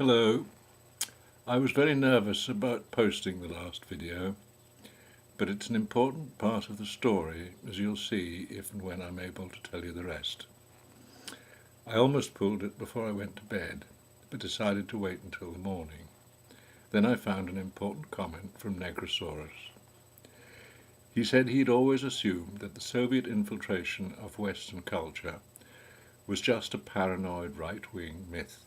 Hello. I was very nervous about posting the last video, but it's an important part of the story, as you'll see if and when I'm able to tell you the rest. I almost pulled it before I went to bed, but decided to wait until the morning. Then I found an important comment from Negrosaurus. He said he'd always assumed that the Soviet infiltration of Western culture was just a paranoid right-wing myth.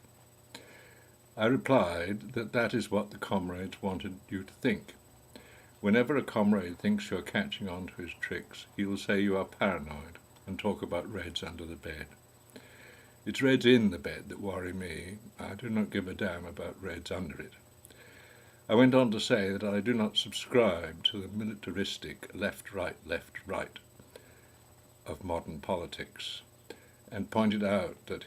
I replied that that is what the comrades wanted you to think. Whenever a comrade thinks you're catching on to his tricks, he will say you are paranoid and talk about Reds under the bed. It's Reds in the bed that worry me. I do not give a damn about Reds under it. I went on to say that I do not subscribe to the militaristic left-right of modern politics, and pointed out that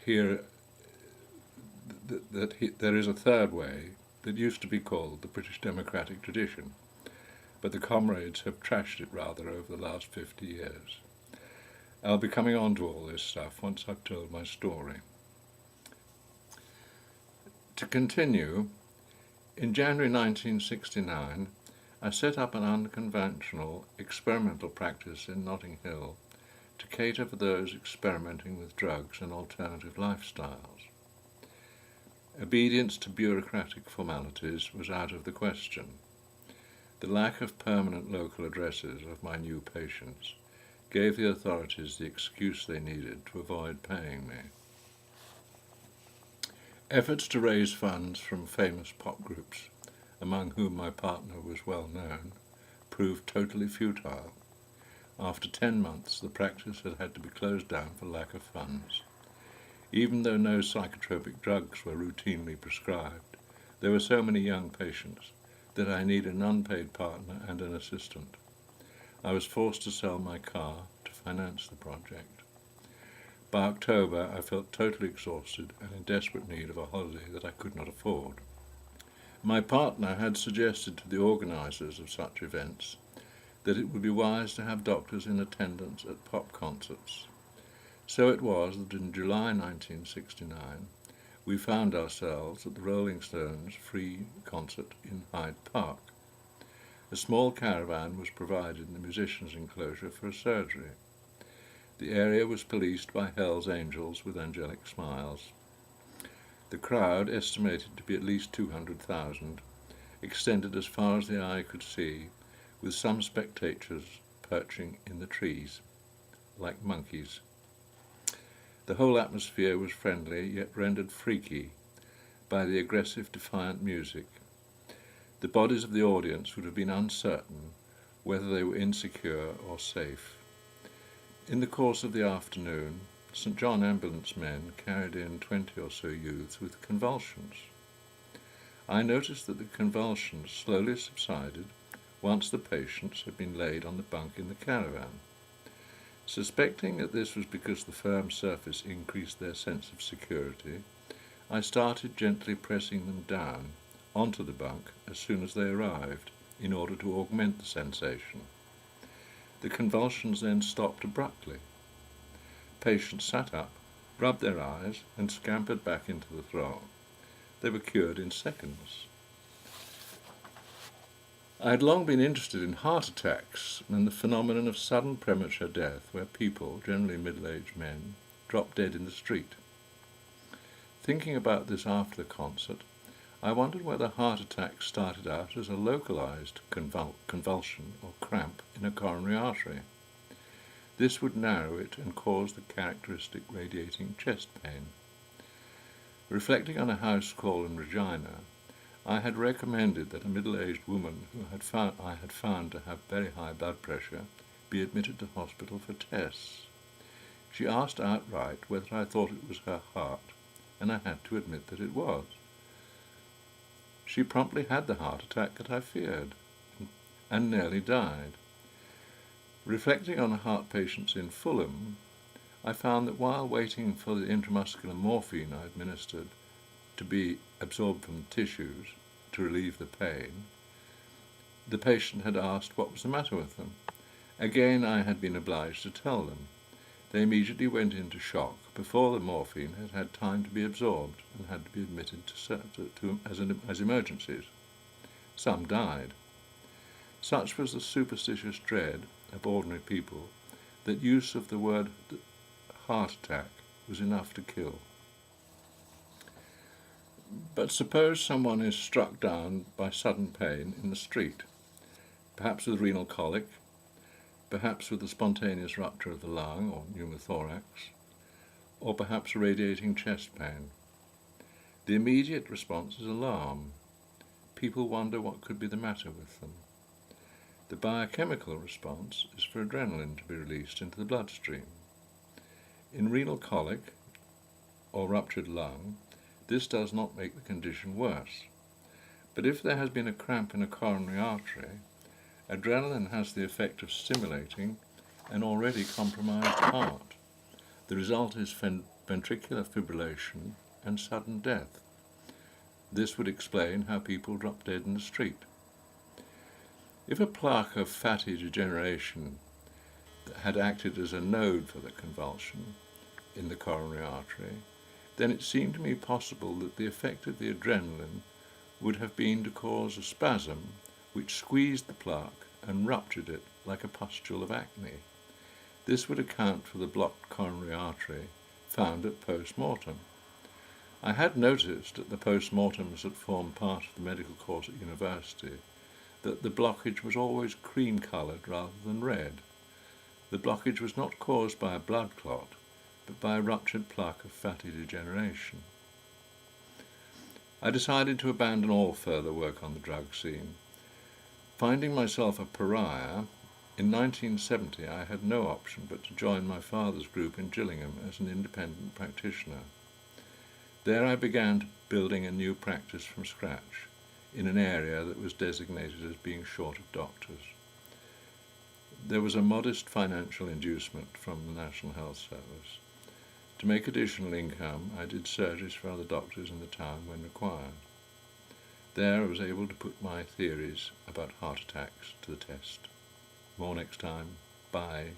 there is a third way that used to be called the British democratic tradition, but the comrades have trashed it rather over the last 50 years. I'll be coming on to all this stuff once I've told my story. To continue, in January 1969, I set up an unconventional experimental practice in Notting Hill to cater for those experimenting with drugs and alternative lifestyles. Obedience to bureaucratic formalities was out of the question. The lack of permanent local addresses of my new patients gave the authorities the excuse they needed to avoid paying me. Efforts to raise funds from famous pop groups, among whom my partner was well known, proved totally futile. After 10 months, the practice had to be closed down for lack of funds. Even though no psychotropic drugs were routinely prescribed, there were so many young patients that I needed an unpaid partner and an assistant. I was forced to sell my car to finance the project. By October, I felt totally exhausted and in desperate need of a holiday that I could not afford. My partner had suggested to the organisers of such events that it would be wise to have doctors in attendance at pop concerts. So it was that in July 1969, we found ourselves at the Rolling Stones free concert in Hyde Park. A small caravan was provided in the musicians' enclosure for a surgery. The area was policed by Hell's Angels with angelic smiles. The crowd, estimated to be at least 200,000, extended as far as the eye could see, with some spectators perching in the trees, like monkeys. The whole atmosphere was friendly, yet rendered freaky by the aggressive, defiant music. The bodies of the audience would have been uncertain whether they were insecure or safe. In the course of the afternoon, St. John ambulance men carried in 20 or so youths with convulsions. I noticed that the convulsions slowly subsided once the patients had been laid on the bunk in the caravan. Suspecting that this was because the firm surface increased their sense of security, I started gently pressing them down onto the bunk as soon as they arrived, in order to augment the sensation. The convulsions then stopped abruptly. Patients sat up, rubbed their eyes, and scampered back into the throng. They were cured in seconds. I had long been interested in heart attacks and the phenomenon of sudden premature death, where people, generally middle-aged men, drop dead in the street. Thinking about this after the concert, I wondered whether heart attacks started out as a localized convulsion or cramp in a coronary artery. This would narrow it and cause the characteristic radiating chest pain. Reflecting on a house call in Regina, I had recommended that a middle-aged woman who I had found to have very high blood pressure be admitted to hospital for tests. She asked outright whether I thought it was her heart, and I had to admit that it was. She promptly had the heart attack that I feared, and nearly died. Reflecting on heart patients in Fulham, I found that while waiting for the intramuscular morphine I administered to be absorbed from the tissues to relieve the pain, the patient had asked what was the matter with them. Again I had been obliged to tell them. They immediately went into shock before the morphine had had time to be absorbed and had to be admitted as emergencies. Some died. Such was the superstitious dread of ordinary people that use of the word heart attack was enough to kill. But suppose someone is struck down by sudden pain in the street, perhaps with renal colic, perhaps with a spontaneous rupture of the lung or pneumothorax, or perhaps radiating chest pain. The immediate response is alarm. People wonder what could be the matter with them. The biochemical response is for adrenaline to be released into the bloodstream. In renal colic or ruptured lung, this does not make the condition worse. But if there has been a cramp in a coronary artery, adrenaline has the effect of stimulating an already compromised heart. The result is ventricular fibrillation and sudden death. This would explain how people drop dead in the street. If a plaque of fatty degeneration had acted as a node for the convulsion in the coronary artery, then it seemed to me possible that the effect of the adrenaline would have been to cause a spasm which squeezed the plaque and ruptured it like a pustule of acne. This would account for the blocked coronary artery found at post-mortem. I had noticed at the post-mortems that formed part of the medical course at university that the blockage was always cream-coloured rather than red. The blockage was not caused by a blood clot, but by a ruptured plaque of fatty degeneration. I decided to abandon all further work on the drug scene. Finding myself a pariah, in 1970 I had no option but to join my father's group in Gillingham as an independent practitioner. There I began building a new practice from scratch, in an area that was designated as being short of doctors. There was a modest financial inducement from the National Health Service. To make additional income, I did surgeries for other doctors in the town when required. There I was able to put my theories about heart attacks to the test. More next time. Bye.